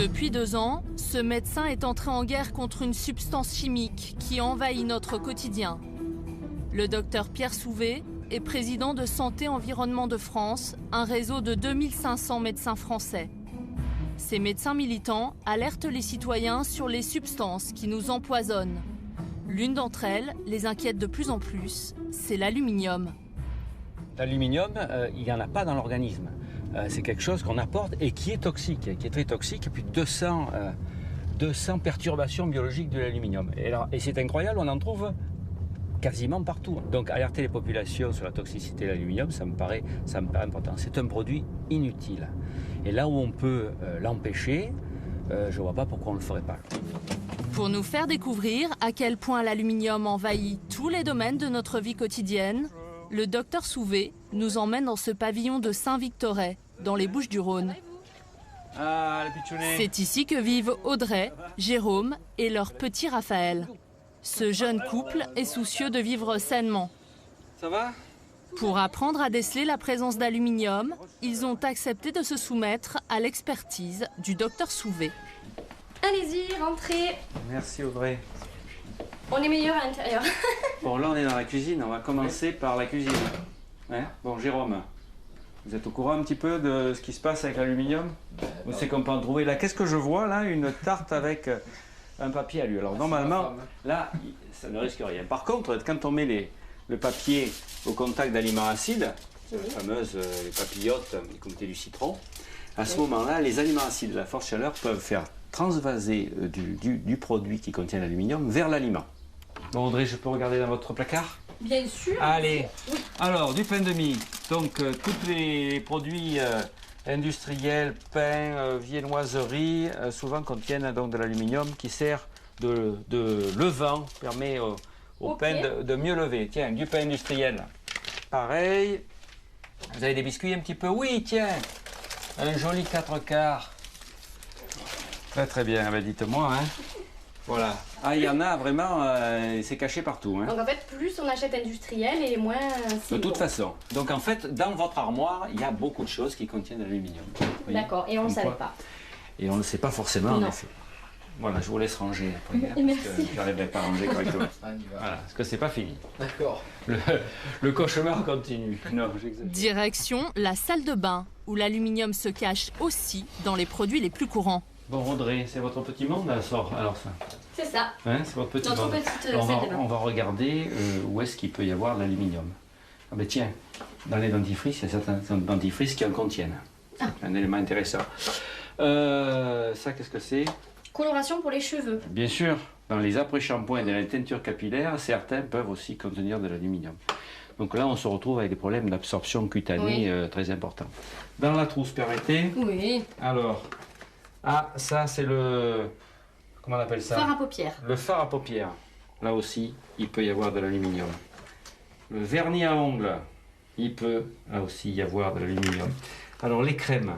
Depuis 2 ans, ce médecin est entré en guerre contre une substance chimique qui envahit notre quotidien. Le docteur Pierre Souvé est président de Santé Environnement de France, un réseau de 2500 médecins français. Ces médecins militants alertent les citoyens sur les substances qui nous empoisonnent. L'une d'entre elles les inquiète de plus en plus, c'est l'aluminium. L'aluminium, il n'y en a pas dans l'organisme. C'est quelque chose qu'on apporte et qui est toxique, qui est très toxique. Et puis 200 perturbations biologiques de l'aluminium. Et c'est incroyable, on en trouve quasiment partout. Donc alerter les populations sur la toxicité de l'aluminium, ça me paraît important. C'est un produit inutile. Et là où on peut l'empêcher, je ne vois pas pourquoi on ne le ferait pas. Pour nous faire découvrir à quel point l'aluminium envahit tous les domaines de notre vie quotidienne, le docteur Souvé nous emmène dans ce pavillon de Saint-Victoret, dans les Bouches-du-Rhône. C'est ici que vivent Audrey, Jérôme et leur petit Raphaël. Ce jeune couple est soucieux de vivre sainement. Ça va ? Pour apprendre à déceler la présence d'aluminium, ils ont accepté de se soumettre à l'expertise du docteur Souvé. Allez-y, rentrez. Merci Audrey. On est meilleur à l'intérieur. Bon, là on est dans la cuisine, on va commencer par la cuisine. Hein? Bon, Jérôme, vous êtes au courant un petit peu de ce qui se passe avec l'aluminium? Vous savez qu'on peut en trouver là. Qu'est-ce que je vois là? Une tarte avec un papier alu. Alors normalement, là, ça ne risque rien. Par contre, quand on met le papier au contact d'aliments acides, les fameuses les papillotes, les comités du citron, à ce moment-là, les aliments acides de la forte chaleur peuvent faire transvaser du produit qui contient l'aluminium vers l'aliment. Bon Audrey, je peux regarder dans votre placard? Bien sûr. Allez. Oui. Alors, du pain de mie. Donc, tous les produits industriels, pain, viennoiserie, souvent contiennent donc de l'aluminium qui sert de levant, permet au pain de mieux lever. Tiens, du pain industriel. Pareil. Vous avez des biscuits un petit peu? Oui, tiens. Un joli 4/4. Très très bien, ben, dites-moi. Hein. Voilà. Ah, il y en a vraiment, c'est caché partout. Hein. Donc en fait, plus on achète industriel et moins c'est de toute bon. façon. Donc en fait, dans votre armoire, il y a beaucoup de choses qui contiennent de l'aluminium. D'accord, et on ne le savait pas. Et on ne le sait pas forcément en effet. Voilà, je vous laisse ranger après. Merci. Parce que je n'arriverai pas à ranger correctement. Voilà, parce que c'est pas fini. D'accord. Le cauchemar continue. Non, j'exagère. Direction la salle de bain, où l'aluminium se cache aussi dans les produits les plus courants. Bon, Audrey, c'est votre petit monde, alors ça. C'est ça. Hein, c'est votre petit Notre monde. petite Alors, salle de bain. on va regarder où est-ce qu'il peut y avoir de l'aluminium. Ah ben tiens, dans les dentifrices, il y a certains dentifrices qui en contiennent. C'est un élément intéressant. Ça, qu'est-ce que c'est? Coloration pour les cheveux. Bien sûr, dans les après-shampoings et dans les teintures capillaires, certains peuvent aussi contenir de l'aluminium. Donc là, on se retrouve avec des problèmes d'absorption cutanée très importants. Dans la trousse, permettez? Oui. Alors, ça c'est le... Comment on appelle ça? Fard à paupières. Le fard à paupières. Là aussi, il peut y avoir de l'aluminium. Le vernis à ongles, il peut, là aussi, y avoir de l'aluminium. Alors les crèmes.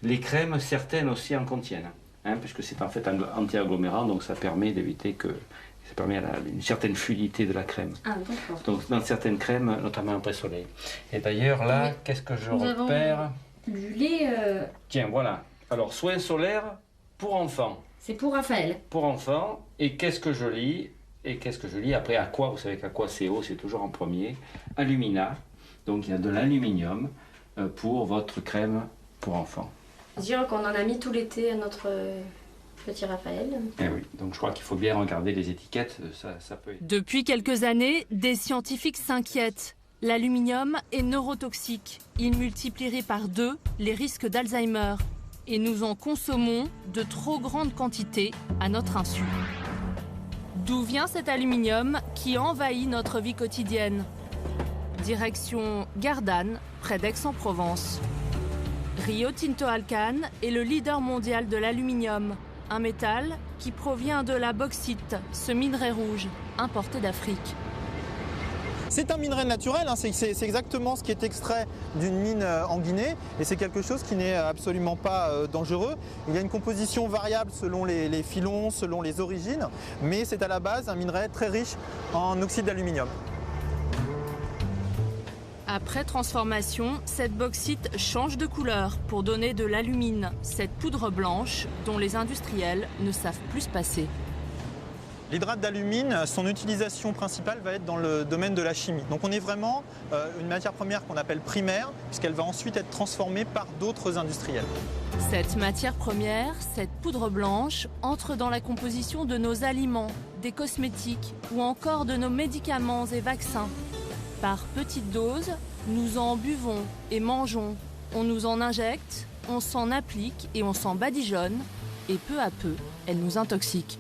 Les crèmes, certaines aussi en contiennent. Hein, puisque c'est en fait anti-agglomérant, donc ça permet d'éviter que... Ça permet une certaine fluidité de la crème. Ah, d'accord. Donc dans certaines crèmes, notamment après soleil. Et d'ailleurs, là, qu'est-ce que je repère? Du lait... Tiens, voilà. Alors, soins solaires pour enfants. C'est pour Raphaël. Pour enfants. Et qu'est-ce que je lis? Après, Aqua, vous savez qu'Aqua CO, c'est toujours en premier. Alumina. Donc, il y a de l'aluminium pour votre crème pour enfants. Dire qu'on en a mis tout l'été à notre petit Raphaël. Eh oui, donc je crois qu'il faut bien regarder les étiquettes, ça peut être... Depuis quelques années, des scientifiques s'inquiètent. L'aluminium est neurotoxique. Il multiplierait par 2 les risques d'Alzheimer. Et nous en consommons de trop grandes quantités à notre insu. D'où vient cet aluminium qui envahit notre vie quotidienne? Direction Gardanne, près d'Aix-en-Provence. Rio Tinto Alcan est le leader mondial de l'aluminium, un métal qui provient de la bauxite, ce minerai rouge importé d'Afrique. C'est un minerai naturel, hein, c'est exactement ce qui est extrait d'une mine en Guinée et c'est quelque chose qui n'est absolument pas dangereux. Il y a une composition variable selon les filons, selon les origines, mais c'est à la base un minerai très riche en oxyde d'aluminium. Après transformation, cette bauxite change de couleur pour donner de l'alumine, cette poudre blanche dont les industriels ne savent plus se passer. L'hydrate d'alumine, son utilisation principale va être dans le domaine de la chimie. Donc on est vraiment une matière première qu'on appelle primaire, puisqu'elle va ensuite être transformée par d'autres industriels. Cette matière première, cette poudre blanche, entre dans la composition de nos aliments, des cosmétiques ou encore de nos médicaments et vaccins. Par petites doses, nous en buvons et mangeons. On nous en injecte, on s'en applique et on s'en badigeonne. Et peu à peu, elle nous intoxique.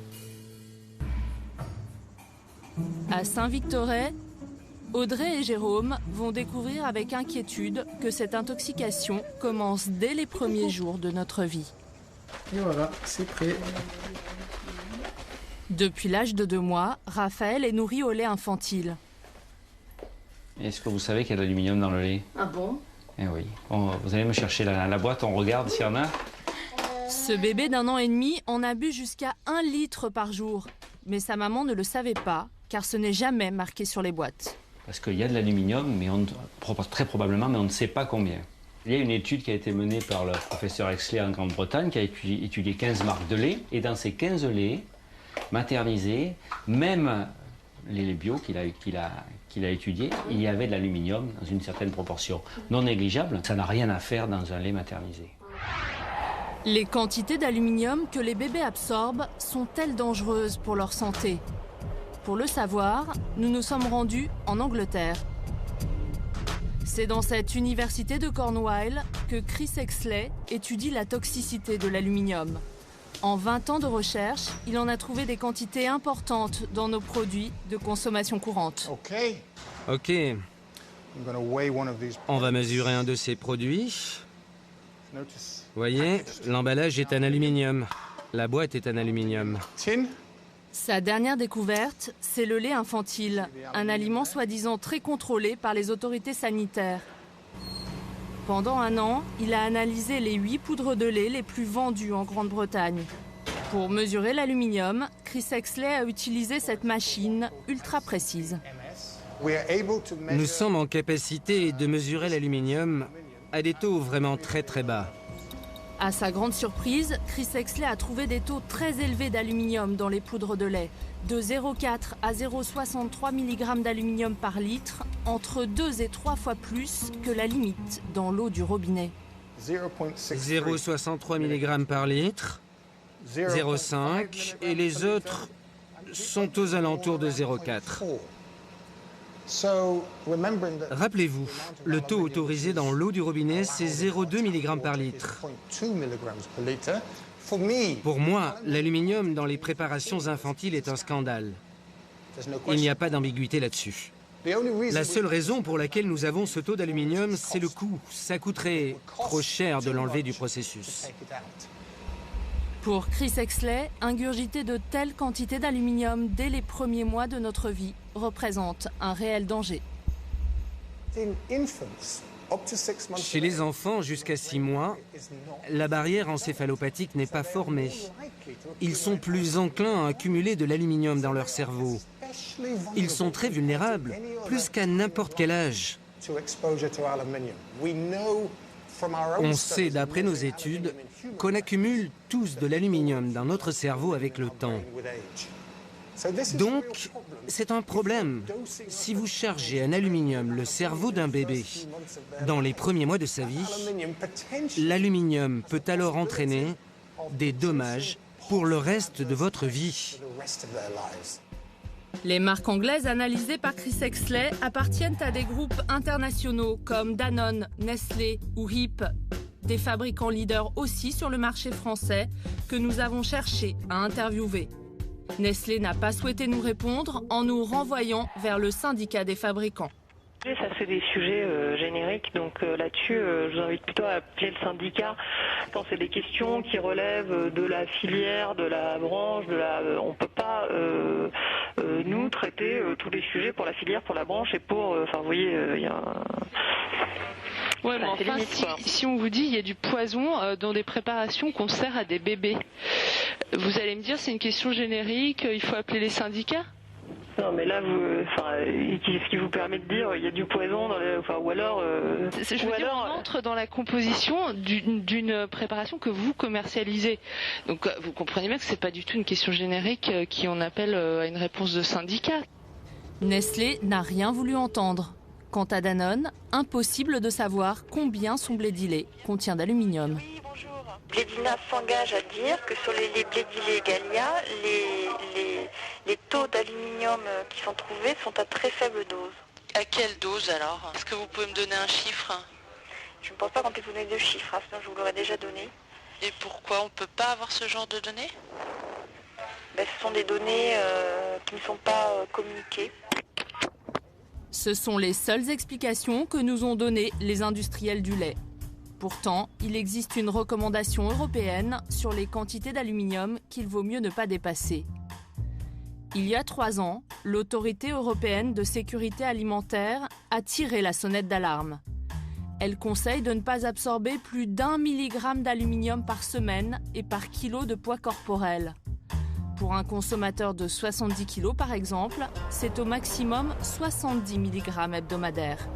À Saint-Victoret, Audrey et Jérôme vont découvrir avec inquiétude que cette intoxication commence dès les premiers jours de notre vie. Et voilà, c'est prêt. Depuis l'âge de 2 mois, Raphaël est nourri au lait infantile. Est-ce que vous savez qu'il y a de l'aluminium dans le lait? Ah bon? Eh oui. Vous allez me chercher la boîte, on regarde s'il y en a. Ce bébé d'1 an et demi en a bu jusqu'à 1 litre par jour. Mais sa maman ne le savait pas, car ce n'est jamais marqué sur les boîtes. Parce qu'il y a de l'aluminium, mais très probablement, mais on ne sait pas combien. Il y a une étude qui a été menée par le professeur Exley en Grande-Bretagne, qui a étudié 15 marques de lait. Et dans ces 15 laits maternisés, même les laits bio qu'il a étudiés, il y avait de l'aluminium dans une certaine proportion. Non négligeable, ça n'a rien à faire dans un lait maternisé. Les quantités d'aluminium que les bébés absorbent sont-elles dangereuses pour leur santé? Pour le savoir, nous nous sommes rendus en Angleterre. C'est dans cette université de Cornwall que Chris Exley étudie la toxicité de l'aluminium. En 20 ans de recherche, il en a trouvé des quantités importantes dans nos produits de consommation courante. Ok. On va mesurer un de ces produits. Voyez, l'emballage est en aluminium. La boîte est en aluminium. Sa dernière découverte, c'est le lait infantile, un aliment soi-disant très contrôlé par les autorités sanitaires. Pendant 1 an, il a analysé les 8 poudres de lait les plus vendues en Grande-Bretagne. Pour mesurer l'aluminium, Chris Exley a utilisé cette machine ultra précise. Nous sommes en capacité de mesurer l'aluminium à des taux vraiment très très bas. À sa grande surprise, Chris Exley a trouvé des taux très élevés d'aluminium dans les poudres de lait, de 0,4 à 0,63 mg d'aluminium par litre, entre 2 et 3 fois plus que la limite dans l'eau du robinet. 0,63 mg par litre, 0,5 et les autres sont aux alentours de 0,4. Rappelez-vous, le taux autorisé dans l'eau du robinet, c'est 0,2 mg par litre. Pour moi, l'aluminium dans les préparations infantiles est un scandale. Il n'y a pas d'ambiguïté là-dessus. La seule raison pour laquelle nous avons ce taux d'aluminium, c'est le coût. Ça coûterait trop cher de l'enlever du processus. Pour Chris Exley, ingurgiter de telles quantités d'aluminium dès les premiers mois de notre vie représente un réel danger. Chez les enfants jusqu'à 6 mois, la barrière encéphalopathique n'est pas formée. Ils sont plus enclins à accumuler de l'aluminium dans leur cerveau. Ils sont très vulnérables, plus qu'à n'importe quel âge. On sait, d'après nos études, qu'on accumule tous de l'aluminium dans notre cerveau avec le temps. Donc, c'est un problème. Si vous chargez en aluminium le cerveau d'un bébé dans les premiers mois de sa vie, l'aluminium peut alors entraîner des dommages pour le reste de votre vie. Les marques anglaises analysées par Chris Exley appartiennent à des groupes internationaux comme Danone, Nestlé ou HIP, des fabricants leaders aussi sur le marché français que nous avons cherché à interviewer. Nestlé n'a pas souhaité nous répondre en nous renvoyant vers le syndicat des fabricants. Ça, c'est des sujets génériques, donc là-dessus, je vous invite plutôt à appeler le syndicat quand c'est des questions qui relèvent de la filière, de la branche, on ne peut pas, nous, traiter tous les sujets pour la filière, pour la branche et pour... Enfin, vous voyez, il y a un... Ouais, mais enfin, si on vous dit il y a du poison dans des préparations qu'on sert à des bébés, vous allez me dire c'est une question générique, il faut appeler les syndicats? Non, mais là, qu'est-ce qui vous permet de dire il y a du poison dans les... Enfin, ou alors... on entre dans la composition d'une préparation que vous commercialisez. Donc, vous comprenez bien que c'est pas du tout une question générique qui on appelle à une réponse de syndicat. Nestlé n'a rien voulu entendre. Quant à Danone, impossible de savoir combien son blé dilé contient d'aluminium. Oui, bonjour. Blédina s'engage à dire que sur les blés dilés Gallia, les taux d'aluminium qui sont trouvés sont à très faible dose. À quelle dose alors? Est-ce que vous pouvez me donner un chiffre? Je ne pense pas qu'on puisse vous donner de chiffres, sinon je vous l'aurais déjà donné. Et pourquoi on ne peut pas avoir ce genre de données? Ce sont des données qui ne sont pas communiquées. Ce sont les seules explications que nous ont données les industriels du lait. Pourtant, il existe une recommandation européenne sur les quantités d'aluminium qu'il vaut mieux ne pas dépasser. Il y a 3 ans, l'Autorité européenne de sécurité alimentaire a tiré la sonnette d'alarme. Elle conseille de ne pas absorber plus d'1 milligramme d'aluminium par semaine et par kilo de poids corporel. Pour un consommateur de 70 kg par exemple, c'est au maximum 70 mg hebdomadaires.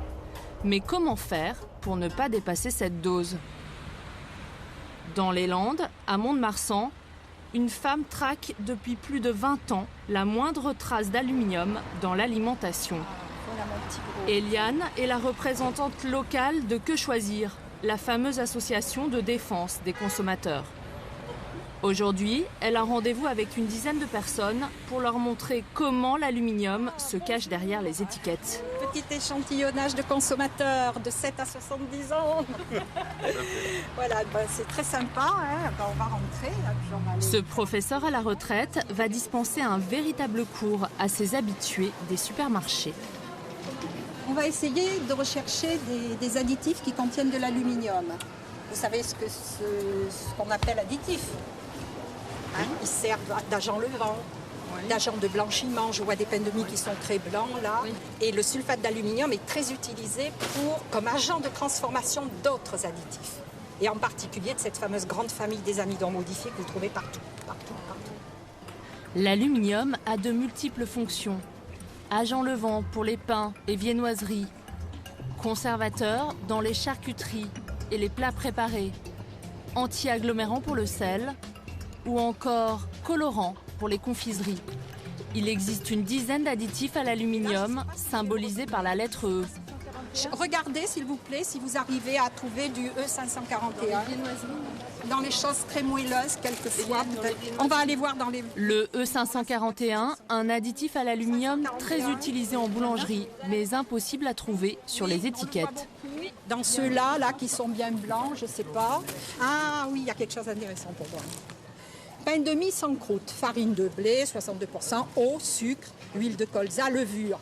Mais comment faire pour ne pas dépasser cette dose? Dans les Landes, à Mont-de-Marsan, une femme traque depuis plus de 20 ans la moindre trace d'aluminium dans l'alimentation. Eliane est la représentante locale de Que Choisir, la fameuse association de défense des consommateurs. Aujourd'hui, elle a rendez-vous avec une dizaine de personnes pour leur montrer comment l'aluminium se cache derrière les étiquettes. Petit échantillonnage de consommateurs de 7 à 70 ans. Voilà, c'est très sympa, hein. On va rentrer. Là, puis on va aller... Ce professeur à la retraite va dispenser un véritable cours à ses habitués des supermarchés. On va essayer de rechercher des additifs qui contiennent de l'aluminium. Vous savez ce qu'on appelle additif. Ils servent d'agent levant, d'agent de blanchiment. Je vois des pains de mie qui sont très blancs là. Oui. Et le sulfate d'aluminium est très utilisé comme agent de transformation d'autres additifs. Et en particulier de cette fameuse grande famille des amidons modifiés que vous trouvez partout. L'aluminium a de multiples fonctions. Agent levant pour les pains et viennoiseries. Conservateur dans les charcuteries et les plats préparés. Anti-agglomérant pour le sel. Ou encore colorant pour les confiseries. Il existe une dizaine d'additifs à l'aluminium, symbolisés par la lettre E. Regardez s'il vous plaît si vous arrivez à trouver du E541. Dans les choses très moelleuses, quelquefois. On va aller voir dans les... Le E541, un additif à l'aluminium très utilisé en boulangerie, mais impossible à trouver sur les étiquettes. Dans ceux-là, là, qui sont bien blancs, je ne sais pas. Ah oui, il y a quelque chose d'intéressant pour voir. Pain de mie sans croûte, farine de blé, 62%, eau, sucre, huile de colza, levure.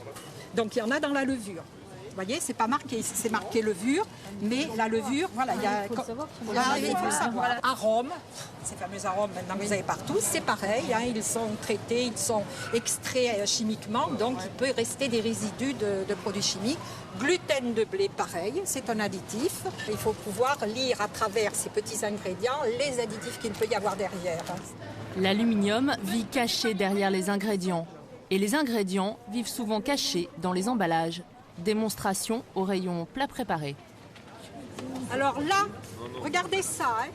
Donc il y en a dans la levure. Vous voyez, c'est pas marqué, c'est marqué levure, mais la levure, voilà, il y a... Il faut savoir. Arômes, ces fameux arômes maintenant que vous avez partout, c'est pareil, hein, ils sont traités, ils sont extraits chimiquement, donc il peut rester des résidus de produits chimiques. Gluten de blé, pareil, c'est un additif. Il faut pouvoir lire à travers ces petits ingrédients les additifs qu'il peut y avoir derrière. L'aluminium vit caché derrière les ingrédients. Et les ingrédients vivent souvent cachés dans les emballages. Démonstration au rayon plats préparés. Alors là, regardez ça. Hein.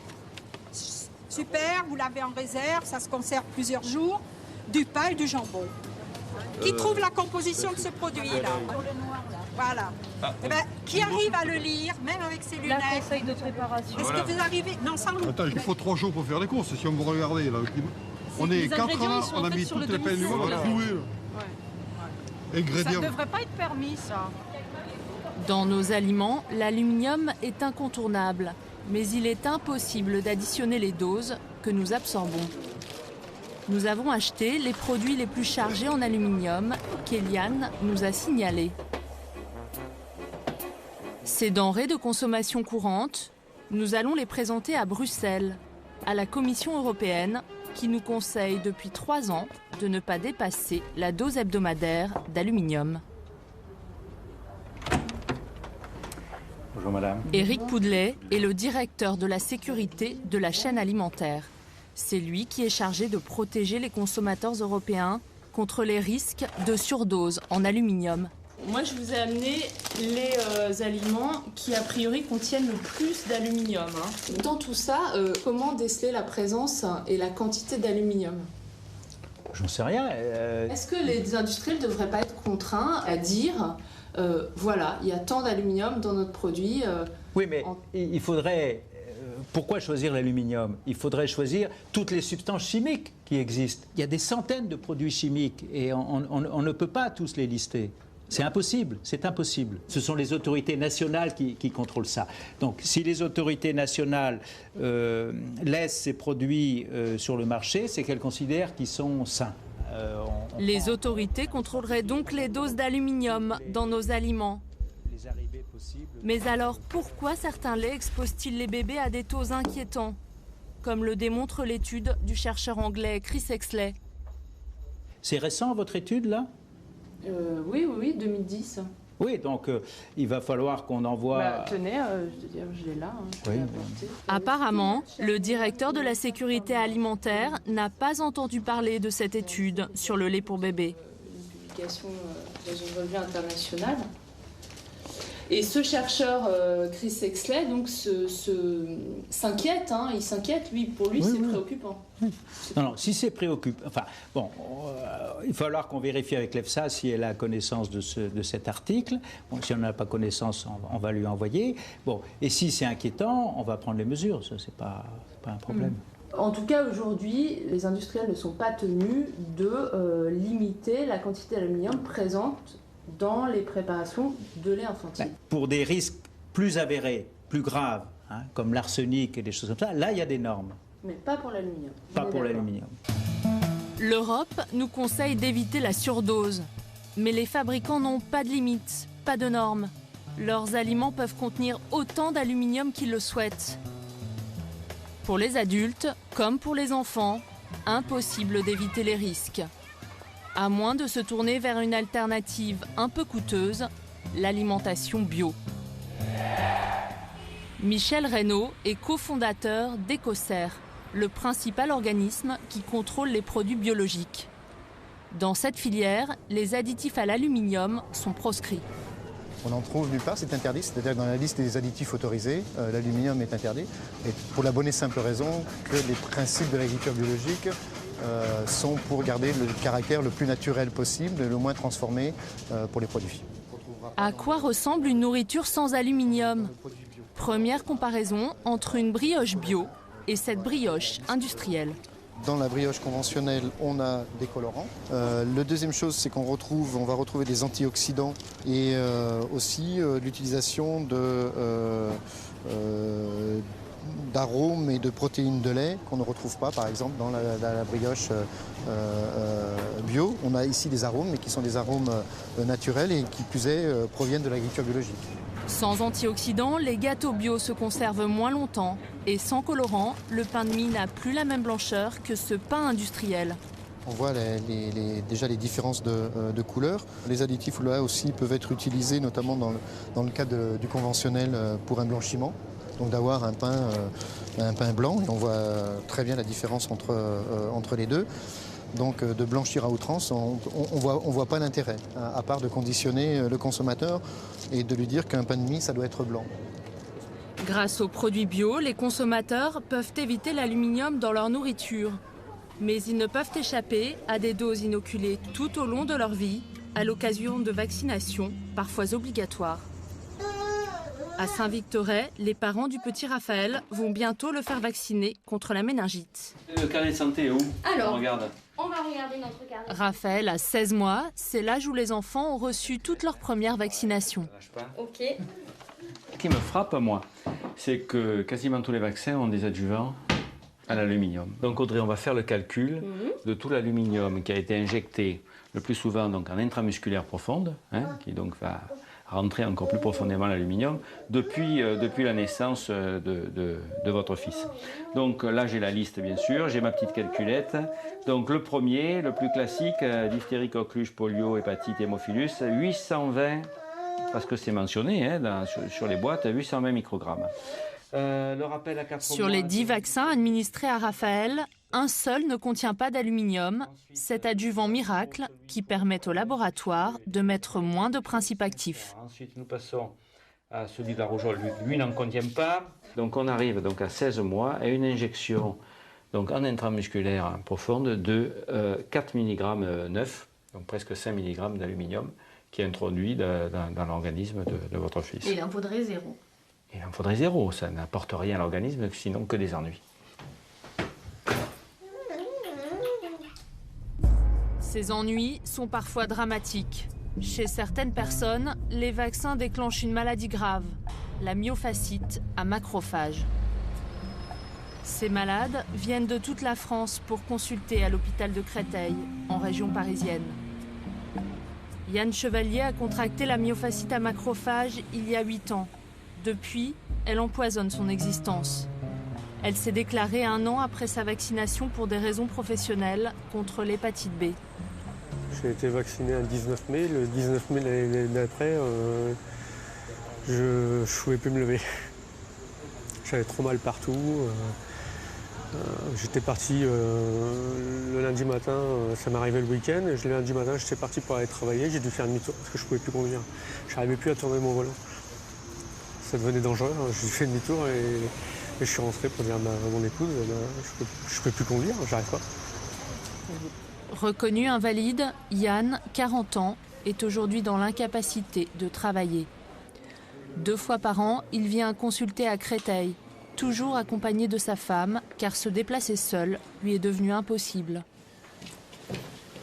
Super, vous l'avez en réserve, ça se conserve plusieurs jours. Du pain et du jambon. Qui trouve la composition de ce produit-là? Voilà. Qui arrive à le lire, même avec ses lunettes? La conseil de préparation. Est-ce que vous arrivez? Non, sans loupe. Attends, il faut 3 jours pour faire les courses, si on vous regardez là. On est 4 ans, on a mis toutes les peines du monde, on a cloué. Ça ne devrait pas être permis, ça. Dans nos aliments, l'aluminium est incontournable, mais il est impossible d'additionner les doses que nous absorbons. Nous avons acheté les produits les plus chargés en aluminium qu'Eliane nous a signalés. Ces denrées de consommation courante, nous allons les présenter à Bruxelles, à la Commission européenne, qui nous conseille depuis 3 ans de ne pas dépasser la dose hebdomadaire d'aluminium. Bonjour madame. Éric Poudelet est le directeur de la sécurité de la chaîne alimentaire. C'est lui qui est chargé de protéger les consommateurs européens contre les risques de surdose en aluminium. Moi, je vous ai amené les aliments qui, a priori, contiennent le plus d'aluminium. Dans tout ça, comment déceler la présence et la quantité d'aluminium ? J'en sais rien. Est-ce que les industriels ne devraient pas être contraints à dire voilà, il y a tant d'aluminium dans notre produit Oui, mais il faudrait... pourquoi choisir l'aluminium? Il faudrait choisir toutes les substances chimiques qui existent. Il y a des centaines de produits chimiques et on ne peut pas tous les lister. C'est impossible, c'est impossible. Ce sont les autorités nationales qui contrôlent ça. Donc si les autorités nationales laissent ces produits sur le marché, c'est qu'elles considèrent qu'ils sont sains. Les autorités contrôleraient donc les doses d'aluminium dans nos aliments. Mais alors pourquoi certains laits exposent-ils les bébés à des taux inquiétants, comme le démontre l'étude du chercheur anglais Chris Exley? C'est récent votre étude là? Oui, 2010. Oui, donc il va falloir qu'on envoie... Tenez, je l'ai là. Oui. Apparemment, le directeur de la sécurité alimentaire n'a pas entendu parler de cette étude sur le lait pour bébé. Une publication dans une revue internationale. Et ce chercheur, Chris Exley, donc, s'inquiète. Il s'inquiète, lui, pour lui, c'est préoccupant. Non, si c'est préoccupant... Enfin, bon, il va falloir qu'on vérifie avec l'EFSA si elle a connaissance de cet article. Bon, si on n'a pas connaissance, on va lui envoyer. Bon, et si c'est inquiétant, on va prendre les mesures. Ça, c'est pas un problème. En tout cas, aujourd'hui, les industriels ne sont pas tenus de limiter la quantité d'aluminium présente dans les préparations de lait infantile. Pour des risques plus avérés, plus graves, comme l'arsenic et des choses comme ça, là, il y a des normes. Mais pas pour l'aluminium. Pas pour l'aluminium. L'Europe nous conseille d'éviter la surdose. Mais les fabricants n'ont pas de limites, pas de normes. Leurs aliments peuvent contenir autant d'aluminium qu'ils le souhaitent. Pour les adultes, comme pour les enfants, impossible d'éviter les risques. À moins de se tourner vers une alternative un peu coûteuse, l'alimentation bio. Michel Reynaud est cofondateur d'Ecocer, le principal organisme qui contrôle les produits biologiques. Dans cette filière, les additifs à l'aluminium sont proscrits. On en trouve nulle part, c'est interdit, c'est-à-dire que dans la liste des additifs autorisés, l'aluminium est interdit. Et pour la bonne et simple raison que les principes de l'agriculture biologique sont pour garder le caractère le plus naturel possible, le moins transformé pour les produits. À quoi ressemble une nourriture sans aluminium? Première comparaison entre une brioche bio et cette brioche industrielle. Dans la brioche conventionnelle, on a des colorants. La deuxième chose, c'est on va retrouver des antioxydants et aussi l'utilisation d'arômes et de protéines de lait qu'on ne retrouve pas, par exemple, dans la brioche bio. On a ici des arômes, mais qui sont des arômes naturels et qui, plus est, proviennent de l'agriculture biologique. Sans antioxydants, les gâteaux bio se conservent moins longtemps. Et sans colorant, le pain de mie n'a plus la même blancheur que ce pain industriel. On voit déjà les différences de couleurs. Les additifs là aussi peuvent être utilisés, notamment dans le cas du conventionnel pour un blanchiment. Donc d'avoir un pain blanc, et on voit très bien la différence entre les deux. Donc de blanchir à outrance, on voit pas l'intérêt, à part de conditionner le consommateur et de lui dire qu'un pain de mie, ça doit être blanc. Grâce aux produits bio, les consommateurs peuvent éviter l'aluminium dans leur nourriture. Mais ils ne peuvent échapper à des doses inoculées tout au long de leur vie, à l'occasion de vaccinations, parfois obligatoires. À Saint-Victoret, les parents du petit Raphaël vont bientôt le faire vacciner contre la méningite. Le carnet de santé est où? Alors, on regarde. On va regarder notre carnet. Raphaël a 16 mois, c'est l'âge où les enfants ont reçu toute leur première vaccination. Ok. Ce qui me frappe, moi, c'est que quasiment tous les vaccins ont des adjuvants à l'aluminium. Donc Audrey, on va faire le calcul de tout l'aluminium qui a été injecté le plus souvent donc, en intramusculaire profonde, qui donc va rentrer encore plus profondément l'aluminium depuis la naissance de votre fils. Donc là, j'ai la liste, bien sûr, j'ai ma petite calculette. Donc le premier, le plus classique, diphtérie, coqueluche, polio, hépatite, hémophilus, 820, parce que c'est mentionné sur les boîtes, 820 microgrammes. Le rappel à 4 Sur mois, les 10 vaccins administrés à Raphaël, un seul ne contient pas d'aluminium, cet adjuvant miracle qui permet au laboratoire de mettre moins de principes actifs. Ensuite, nous passons à celui de la rougeole. Lui n'en contient pas. Donc on arrive donc à 16 mois à une injection donc en intramusculaire profonde de 4 mg neuf, donc presque 5 mg d'aluminium, qui est introduit dans l'organisme de votre fils. Et il en faudrait 0. Il en faudrait 0, ça n'apporte rien à l'organisme, sinon que des ennuis. Ces ennuis sont parfois dramatiques. Chez certaines personnes, les vaccins déclenchent une maladie grave, la myofasciite à macrophages. Ces malades viennent de toute la France pour consulter à l'hôpital de Créteil, en région parisienne. Yann Chevalier a contracté la myofasciite à macrophages il y a 8 ans. Depuis, elle empoisonne son existence. Elle s'est déclarée 1 an après sa vaccination pour des raisons professionnelles contre l'hépatite B. J'ai été vacciné un 19 mai. Le 19 mai l'année d'après, je ne pouvais plus me lever. J'avais trop mal partout. J'étais parti le lundi matin, ça m'arrivait le week-end. Le lundi matin, j'étais parti pour aller travailler. J'ai dû faire demi-tour parce que je ne pouvais plus conduire. Je n'arrivais plus à tourner mon volant. Ça devenait dangereux. J'ai fait demi-tour et je suis rentré pour dire à mon épouse, je ne peux plus conduire, j'arrive pas. Reconnu invalide, Yann, 40 ans, est aujourd'hui dans l'incapacité de travailler. 2 fois par an, il vient consulter à Créteil, toujours accompagné de sa femme, car se déplacer seul lui est devenu impossible.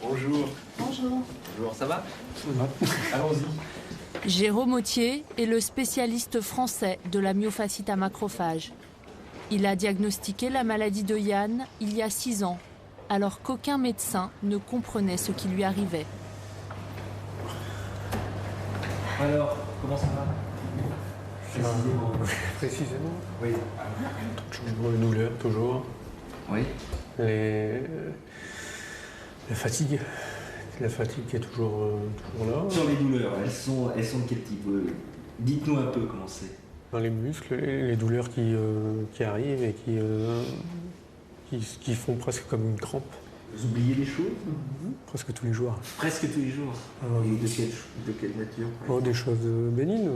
Bonjour. Bonjour. Bonjour, ça va? Ça va. Allons-y. Jérôme Autier est le spécialiste français de la myofasciite à macrophages. Il a diagnostiqué la maladie de Yann il y a 6 ans, alors qu'aucun médecin ne comprenait ce qui lui arrivait. Alors, comment ça va? Précisément. Précisément. Oui. Toujours une douleur, toujours. Oui. La fatigue. La fatigue qui est toujours là. Sur les douleurs, elles sont de quel type? Dites-nous un peu comment c'est. Dans les muscles, les douleurs qui arrivent et qui font presque comme une crampe. Vous oubliez les choses? Presque tous les jours. Presque tous les jours. Et de quelle nature? Des choses bénignes.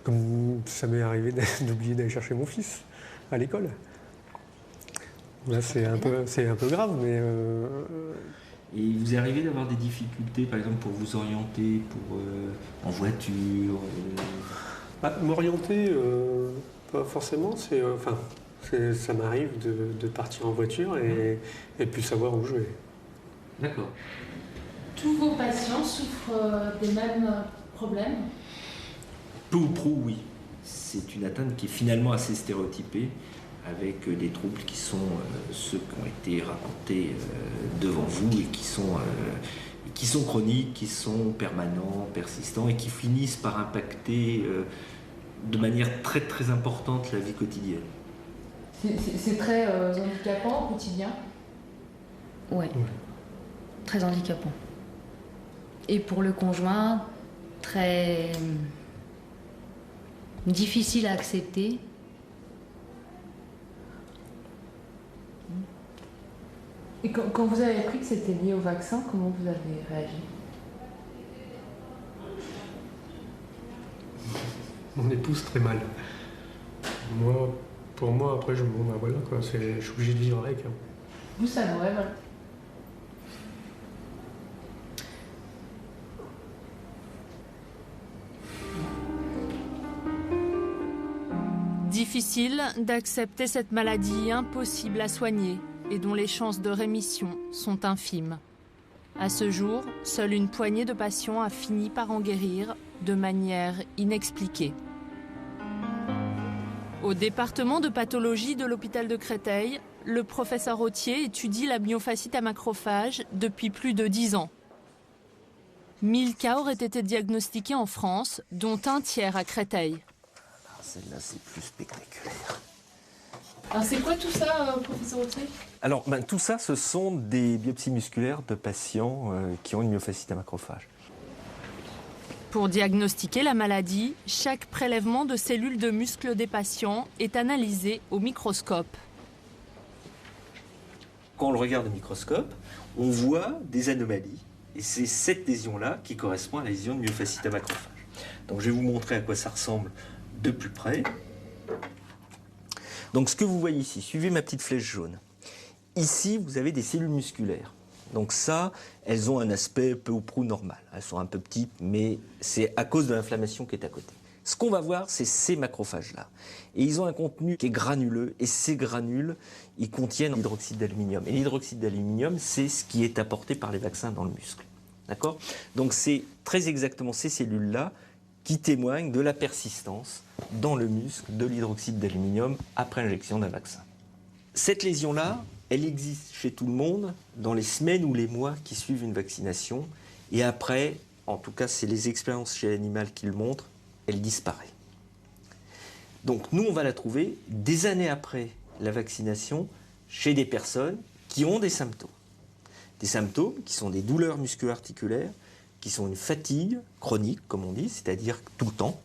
Comme ça m'est arrivé d'oublier d'aller chercher mon fils à l'école. Là, c'est un peu grave, mais... Et vous est arrivé d'avoir des difficultés, par exemple, pour vous orienter, en voiture M'orienter, pas forcément. Ça m'arrive de partir en voiture et puis savoir où je vais. D'accord. Tous vos patients souffrent des mêmes problèmes? Peu ou prou, oui. C'est une atteinte qui est finalement assez stéréotypée, avec des troubles qui sont ceux qui ont été racontés devant vous et qui sont chroniques, qui sont permanents, persistants et qui finissent par impacter de manière très très importante la vie quotidienne. C'est très handicapant au quotidien? Ouais. Très handicapant. Et pour le conjoint, très difficile à accepter. Et quand vous avez appris que c'était lié au vaccin, comment vous avez réagi? Mon épouse très mal. Pour moi, après, voilà, quoi, je suis obligé de vivre avec. Hein. Vous, ça vous révolte? Difficile d'accepter cette maladie impossible à soigner et dont les chances de rémission sont infimes. À ce jour, seule une poignée de patients a fini par en guérir de manière inexpliquée. Au département de pathologie de l'hôpital de Créteil, le professeur Autier étudie la myofasciite à macrophages depuis plus de 10 ans. 1000 cas auraient été diagnostiqués en France, dont un tiers à Créteil. Celle-là, c'est plus spectaculaire. Alors c'est quoi tout ça, professeur Autier? Alors, tout ça, ce sont des biopsies musculaires de patients qui ont une myofasciite à macrophages. Pour diagnostiquer la maladie, chaque prélèvement de cellules de muscles des patients est analysé au microscope. quand on le regarde au microscope, on voit des anomalies. Et c'est cette lésion-là qui correspond à la lésion de myofasciite à macrophage. Donc je vais vous montrer à quoi ça ressemble de plus près. Donc ce que vous voyez ici, suivez ma petite flèche jaune. Ici, vous avez des cellules musculaires. Donc ça, elles ont un aspect peu ou prou normal. Elles sont un peu petites, mais c'est à cause de l'inflammation qui est à côté. Ce qu'on va voir, c'est ces macrophages-là. Et ils ont un contenu qui est granuleux, et ces granules, ils contiennent l'hydroxyde d'aluminium. Et l'hydroxyde d'aluminium, c'est ce qui est apporté par les vaccins dans le muscle. D'accord ? Donc c'est très exactement ces cellules-là qui témoignent de la persistance dans le muscle de l'hydroxyde d'aluminium après injection d'un vaccin. Cette lésion-là, elle existe chez tout le monde dans les semaines ou les mois qui suivent une vaccination. Et après, en tout cas, c'est les expériences chez l'animal qui le montrent, elle disparaît. Donc nous, on va la trouver des années après la vaccination chez des personnes qui ont des symptômes. Des symptômes qui sont des douleurs musculo-articulaires, qui sont une fatigue chronique, comme on dit, c'est-à-dire tout le temps,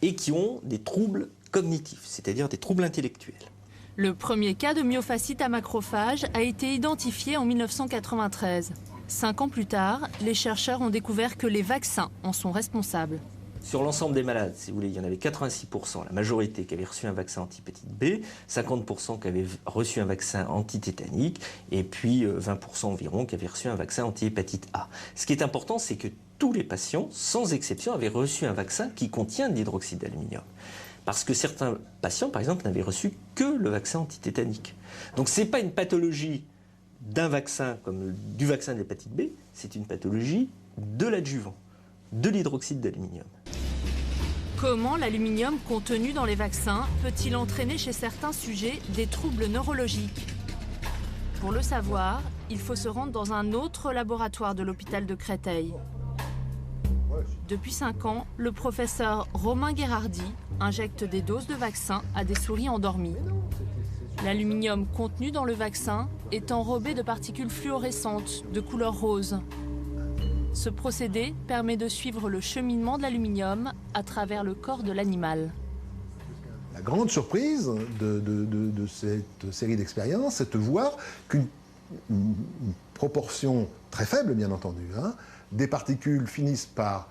et qui ont des troubles cognitifs, c'est-à-dire des troubles intellectuels. Le premier cas de myofasciite à macrophage a été identifié en 1993. 5 ans plus tard, les chercheurs ont découvert que les vaccins en sont responsables. Sur l'ensemble des malades, si vous voulez, il y en avait 86%, la majorité qui avaient reçu un vaccin anti-hépatite B, 50% qui avaient reçu un vaccin anti-tétanique, et puis 20% environ qui avaient reçu un vaccin anti-hépatite A. Ce qui est important, c'est que tous les patients, sans exception, avaient reçu un vaccin qui contient de l'hydroxyde d'aluminium. Parce que certains patients, par exemple, n'avaient reçu que le vaccin anti-tétanique. Donc ce n'est pas une pathologie d'un vaccin comme du vaccin de l'hépatite B, c'est une pathologie de l'adjuvant, de l'hydroxyde d'aluminium. Comment l'aluminium contenu dans les vaccins peut-il entraîner chez certains sujets des troubles neurologiques? Pour le savoir, il faut se rendre dans un autre laboratoire de l'hôpital de Créteil. Depuis 5 ans, le professeur Romain Gherardi injecte des doses de vaccins à des souris endormies. L'aluminium contenu dans le vaccin est enrobé de particules fluorescentes de couleur rose. Ce procédé permet de suivre le cheminement de l'aluminium à travers le corps de l'animal. La grande surprise de cette série d'expériences, c'est de voir qu'une proportion très faible, bien entendu, des particules finissent par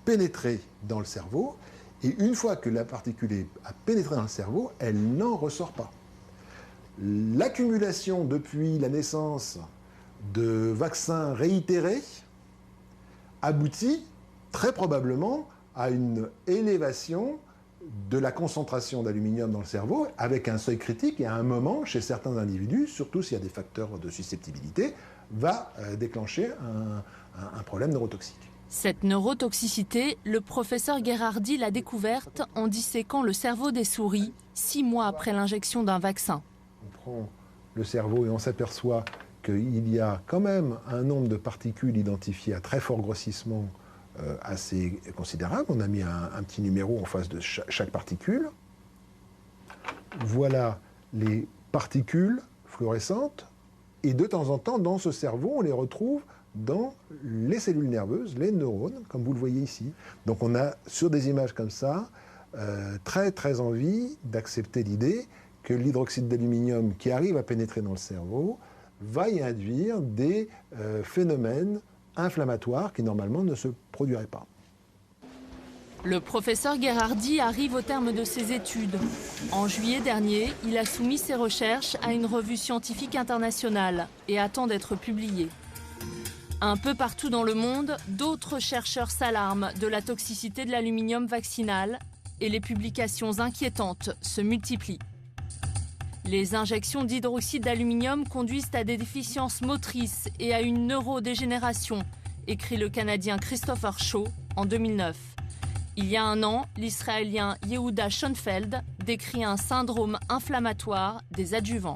pénétrer dans le cerveau, et une fois que la particule a pénétré dans le cerveau, elle n'en ressort pas. L'accumulation depuis la naissance de vaccins réitérés aboutit très probablement à une élévation de la concentration d'aluminium dans le cerveau avec un seuil critique et à un moment, chez certains individus, surtout s'il y a des facteurs de susceptibilité, va déclencher un problème neurotoxique. Cette neurotoxicité, le professeur Gherardi l'a découverte en disséquant le cerveau des souris 6 mois après l'injection d'un vaccin. On prend le cerveau et on s'aperçoit qu'il y a quand même un nombre de particules identifiées à très fort grossissement assez considérable. On a mis un petit numéro en face de chaque particule. Voilà les particules fluorescentes. Et de temps en temps, dans ce cerveau, on les retrouve dans les cellules nerveuses, les neurones, comme vous le voyez ici. Donc on a, sur des images comme ça, très très envie d'accepter l'idée que l'hydroxyde d'aluminium qui arrive à pénétrer dans le cerveau va y induire des phénomènes inflammatoires qui normalement ne se produiraient pas. Le professeur Gherardi arrive au terme de ses études. En juillet dernier, il a soumis ses recherches à une revue scientifique internationale et attend d'être publié. Un peu partout dans le monde, d'autres chercheurs s'alarment de la toxicité de l'aluminium vaccinal et les publications inquiétantes se multiplient. Les injections d'hydroxyde d'aluminium conduisent à des déficiences motrices et à une neurodégénération, écrit le Canadien Christopher Shaw en 2009. Il y a un an, l'Israélien Yehuda Schonfeld décrit un syndrome inflammatoire des adjuvants.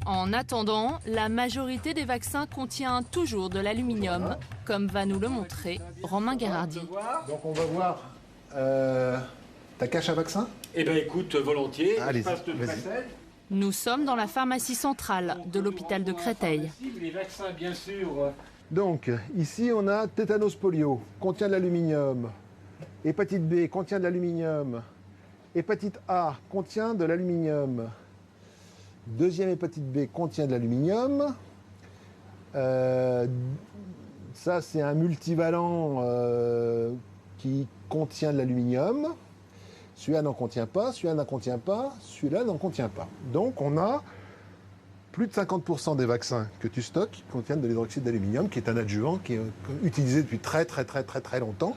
En attendant, la majorité des vaccins contient toujours de l'aluminium, comme va nous le montrer Romain Gherardi. Donc on va voir ta cache à vaccin. Eh bien écoute, volontiers, allez-y, Nous sommes dans la pharmacie centrale de l'hôpital de Créteil. Les vaccins, bien sûr. Donc, ici, on a tétanos polio, contient de l'aluminium. Hépatite B, contient de l'aluminium. Hépatite A, contient de l'aluminium. Deuxième hépatite B contient de l'aluminium. Ça, c'est un multivalent qui contient de l'aluminium. Celui-là n'en contient pas, celui-là n'en contient pas, celui-là n'en contient pas. Donc, on a plus de 50% des vaccins que tu stockes qui contiennent de l'hydroxyde d'aluminium, qui est un adjuvant qui est utilisé depuis très longtemps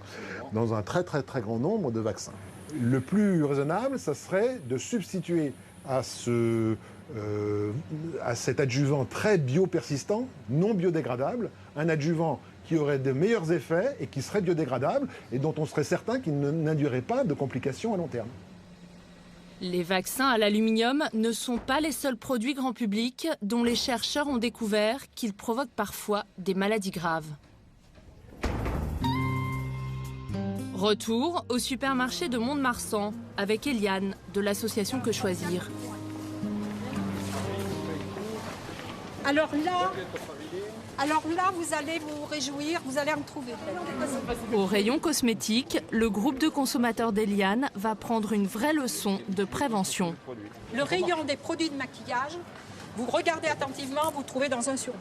dans un très grand nombre de vaccins. Le plus raisonnable, ça serait de substituer à cet adjuvant très biopersistant, non biodégradable, un adjuvant qui aurait de meilleurs effets et qui serait biodégradable et dont on serait certain qu'il n'induirait pas de complications à long terme. Les vaccins à l'aluminium ne sont pas les seuls produits grand public dont les chercheurs ont découvert qu'ils provoquent parfois des maladies graves. Retour au supermarché de Mont-de-Marsan avec Eliane de l'association Que Choisir. Alors là, vous allez vous réjouir, vous allez en trouver. Au rayon cosmétique, le groupe de consommateurs d'Eliane va prendre une vraie leçon de prévention. Le rayon des produits de maquillage, vous regardez attentivement, vous trouvez dans un sur deux.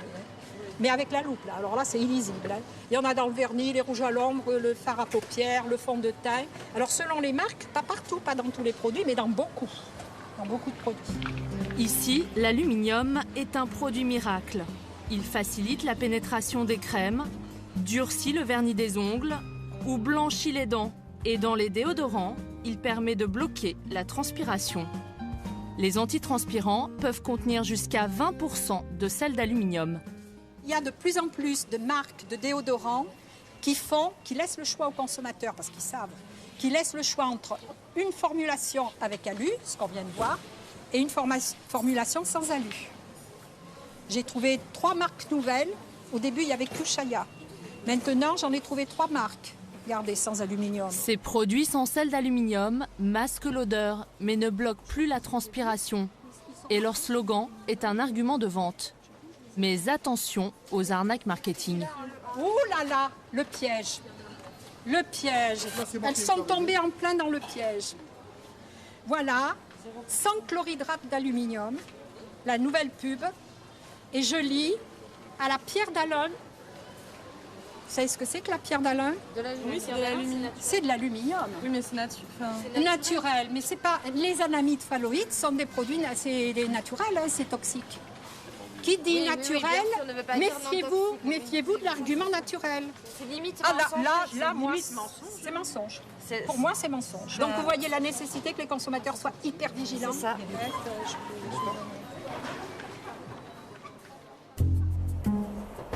Mais avec la loupe, là. Alors là, c'est illisible. Il y en a dans le vernis, les rouges à l'ombre, le fard à paupières, le fond de teint. Alors selon les marques, pas partout, pas dans tous les produits, mais dans beaucoup de produits. Ici, l'aluminium est un produit miracle. Il facilite la pénétration des crèmes, durcit le vernis des ongles ou blanchit les dents. Et dans les déodorants, il permet de bloquer la transpiration. Les antitranspirants peuvent contenir jusqu'à 20% de sel d'aluminium. Il y a de plus en plus de marques de déodorants qui laissent le choix aux consommateurs, parce qu'ils savent, qui laissent le choix entre une formulation avec alu, ce qu'on vient de voir, et une formulation sans alu. J'ai trouvé 3 marques nouvelles. Au début, il n'y avait que Shaya. Maintenant, j'en ai trouvé 3 marques. Regardez, sans aluminium. Ces produits sans sel d'aluminium masquent l'odeur, mais ne bloquent plus la transpiration. Et leur slogan est un argument de vente. Mais attention aux arnaques marketing. Ouh là là, le piège. Le piège. Elles sont tombées en plein dans le piège. Voilà, sans chlorhydrate d'aluminium, la nouvelle pub. Et je lis à la pierre d'Alun. Vous savez ce que c'est que la pierre d'Alun? Oui, c'est de l'aluminium. C'est de l'aluminium. Oui, mais c'est naturel. Mais c'est pas. Les anamides phalloïdes sont des produits, c'est des naturels, hein, c'est toxique. Qui dit naturel, méfiez-vous de l'argument naturel. C'est limite là, moi, c'est mensonge. Pour moi, c'est mensonge. Donc vous voyez la nécessité que les consommateurs soient hyper vigilants. C'est ça.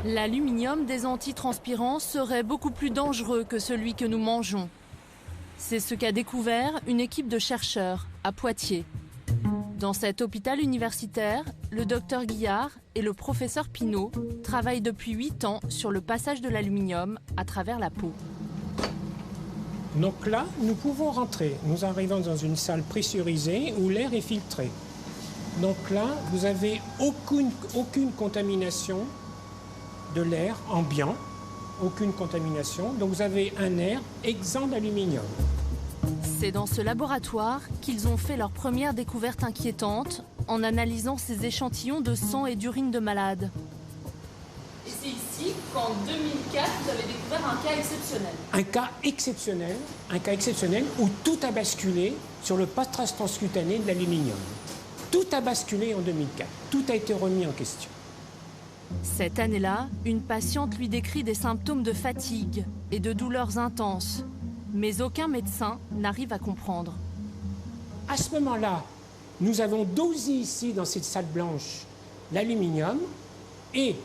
L'aluminium des antitranspirants serait beaucoup plus dangereux que celui que nous mangeons. C'est ce qu'a découvert une équipe de chercheurs à Poitiers. Dans cet hôpital universitaire, le docteur Guillard et le professeur Pinault travaillent depuis 8 ans sur le passage de l'aluminium à travers la peau. Donc là, nous pouvons rentrer. Nous arrivons dans une salle pressurisée où l'air est filtré. Donc là, vous n'avez aucune contamination de l'air ambiant, aucune contamination. Donc vous avez un air exempt d'aluminium. C'est dans ce laboratoire qu'ils ont fait leur première découverte inquiétante en analysant ces échantillons de sang et d'urine de malades. Et c'est ici qu'en 2004, vous avez découvert un cas exceptionnel. Un cas exceptionnel où tout a basculé sur le passage transcutané de l'aluminium. Tout a basculé en 2004. Tout a été remis en question. Cette année-là, une patiente lui décrit des symptômes de fatigue et de douleurs intenses. Mais aucun médecin n'arrive à comprendre. À ce moment-là, nous avons dosé ici, dans cette salle blanche, l'aluminium. Et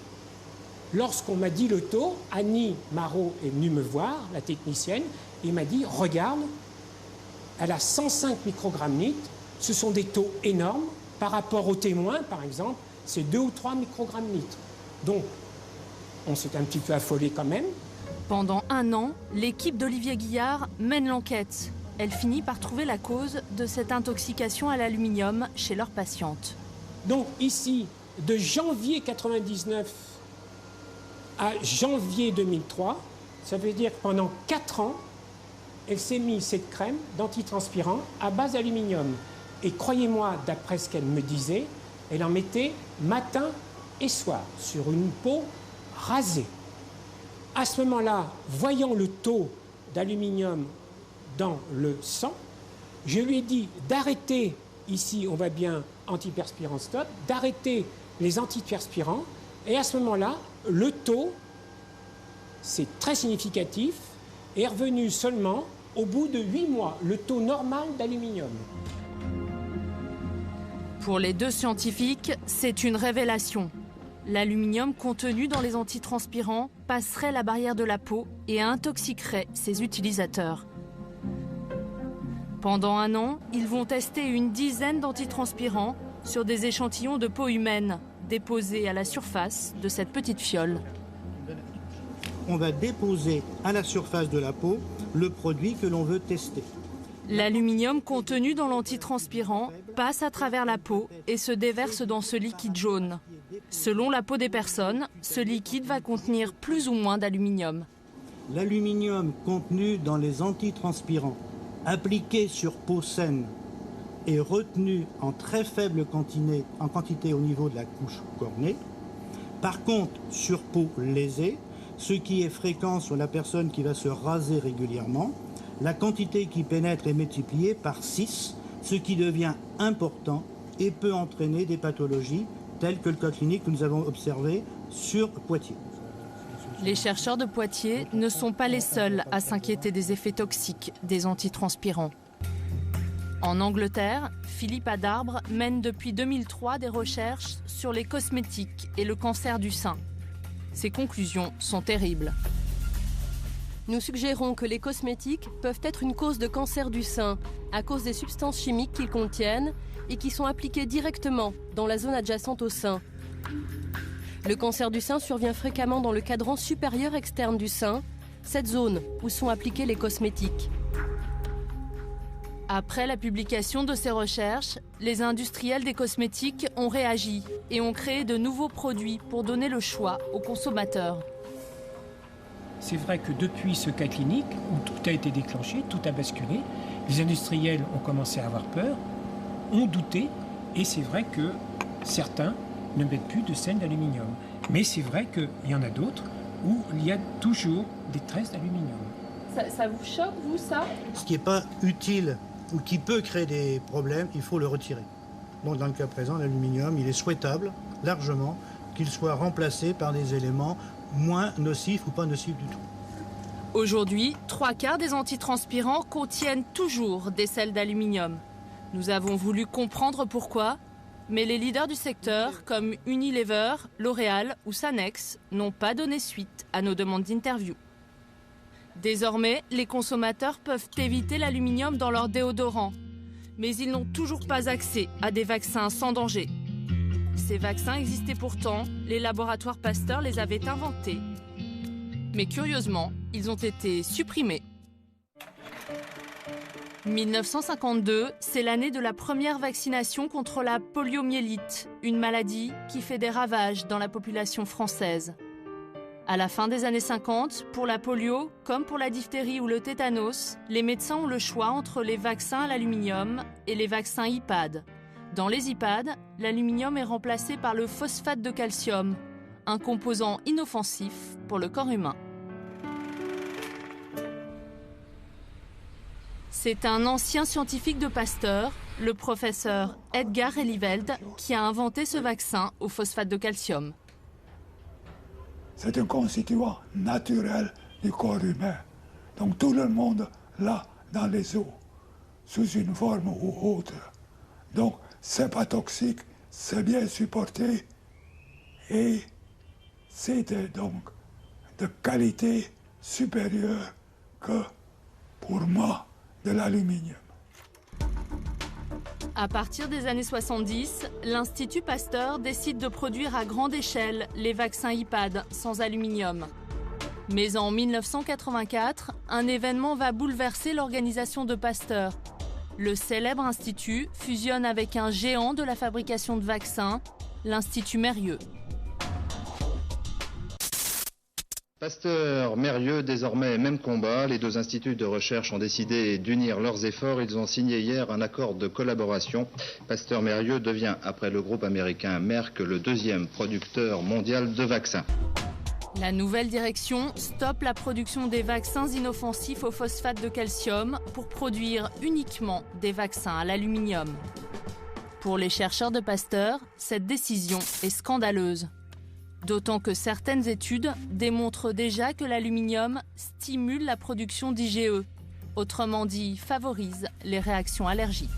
lorsqu'on m'a dit le taux, Annie Marot est venue me voir, la technicienne, et m'a dit, regarde, elle a 105 microgrammes litre. Ce sont des taux énormes. Par rapport aux témoins, par exemple, c'est 2 ou 3 microgrammes litre. Donc, on s'est un petit peu affolé quand même. Pendant 1 an, l'équipe d'Olivier Guillard mène l'enquête. Elle finit par trouver la cause de cette intoxication à l'aluminium chez leur patiente. Donc ici, de janvier 1999 à janvier 2003, ça veut dire que pendant 4 ans, elle s'est mise cette crème d'antitranspirant à base d'aluminium. Et croyez-moi, d'après ce qu'elle me disait, elle en mettait matin et soir sur une peau rasée. À ce moment-là, voyant le taux d'aluminium dans le sang, je lui ai dit d'arrêter, ici on voit bien antiperspirant stop, d'arrêter les antiperspirants, et à ce moment-là, le taux, c'est très significatif, est revenu seulement au bout de 8 mois, le taux normal d'aluminium. Pour les deux scientifiques, c'est une révélation. L'aluminium contenu dans les antitranspirants passerait la barrière de la peau et intoxiquerait ses utilisateurs. Pendant 1 an, ils vont tester une dizaine d'antitranspirants sur des échantillons de peau humaine déposés à la surface de cette petite fiole. On va déposer à la surface de la peau le produit que l'on veut tester. L'aluminium contenu dans l'antitranspirant passe à travers la peau et se déverse dans ce liquide jaune. Selon la peau des personnes, ce liquide va contenir plus ou moins d'aluminium. L'aluminium contenu dans les antitranspirants appliqué sur peau saine est retenu en très faible quantité au niveau de la couche cornée. Par contre, sur peau lésée, ce qui est fréquent sur la personne qui va se raser régulièrement, la quantité qui pénètre est multipliée par 6, ce qui devient important et peut entraîner des pathologies telles que le cas clinique que nous avons observé sur Poitiers. Les chercheurs de Poitiers ne sont pas les seuls à s'inquiéter des effets toxiques des antitranspirants. En Angleterre, Philippe Adarbre mène depuis 2003 des recherches sur les cosmétiques et le cancer du sein. Ses conclusions sont terribles. Nous suggérons que les cosmétiques peuvent être une cause de cancer du sein à cause des substances chimiques qu'ils contiennent et qui sont appliquées directement dans la zone adjacente au sein. Le cancer du sein survient fréquemment dans le cadran supérieur externe du sein, cette zone où sont appliqués les cosmétiques. Après la publication de ces recherches, les industriels des cosmétiques ont réagi et ont créé de nouveaux produits pour donner le choix aux consommateurs. C'est vrai que depuis ce cas clinique, où tout a été déclenché, tout a basculé, les industriels ont commencé à avoir peur, ont douté, et c'est vrai que certains ne mettent plus de sel d'aluminium. Mais c'est vrai qu'il y en a d'autres où il y a toujours des traces d'aluminium. Ça vous choque, vous, ça? Ce qui n'est pas utile ou qui peut créer des problèmes, il faut le retirer. Donc dans le cas présent, l'aluminium, il est souhaitable, largement, qu'il soit remplacé par des éléments moins nocifs ou pas nocifs du tout. Aujourd'hui, 3/4 des antitranspirants contiennent toujours des sels d'aluminium. Nous avons voulu comprendre pourquoi, mais les leaders du secteur, comme Unilever, L'Oréal ou Sanex, n'ont pas donné suite à nos demandes d'interview. Désormais, les consommateurs peuvent éviter l'aluminium dans leur déodorant, mais ils n'ont toujours pas accès à des vaccins sans danger. Ces vaccins existaient pourtant, les laboratoires Pasteur les avaient inventés. Mais curieusement, ils ont été supprimés. 1952, c'est l'année de la première vaccination contre la poliomyélite, une maladie qui fait des ravages dans la population française. À la fin des années 50, pour la polio, comme pour la diphtérie ou le tétanos, les médecins ont le choix entre les vaccins à l'aluminium et les vaccins IPAD. Dans les IPAD, l'aluminium est remplacé par le phosphate de calcium, un composant inoffensif pour le corps humain. C'est un ancien scientifique de Pasteur, le professeur Edgar Eliveld, qui a inventé ce vaccin au phosphate de calcium. C'est un constituant naturel du corps humain. Donc tout le monde l'a dans les os, sous une forme ou autre. Donc c'est pas toxique, c'est bien supporté et c'est donc de qualité supérieure que, pour moi, de l'aluminium. À partir des années 70, l'Institut Pasteur décide de produire à grande échelle les vaccins IPAD sans aluminium. Mais en 1984, un événement va bouleverser l'organisation de Pasteur. Le célèbre institut fusionne avec un géant de la fabrication de vaccins, l'Institut Mérieux. Pasteur, Mérieux, désormais même combat. Les deux instituts de recherche ont décidé d'unir leurs efforts. Ils ont signé hier un accord de collaboration. Pasteur Mérieux devient, après le groupe américain Merck, le deuxième producteur mondial de vaccins. La nouvelle direction stoppe la production des vaccins inoffensifs au phosphate de calcium pour produire uniquement des vaccins à l'aluminium. Pour les chercheurs de Pasteur, cette décision est scandaleuse. D'autant que certaines études démontrent déjà que l'aluminium stimule la production d'IgE, autrement dit favorise les réactions allergiques.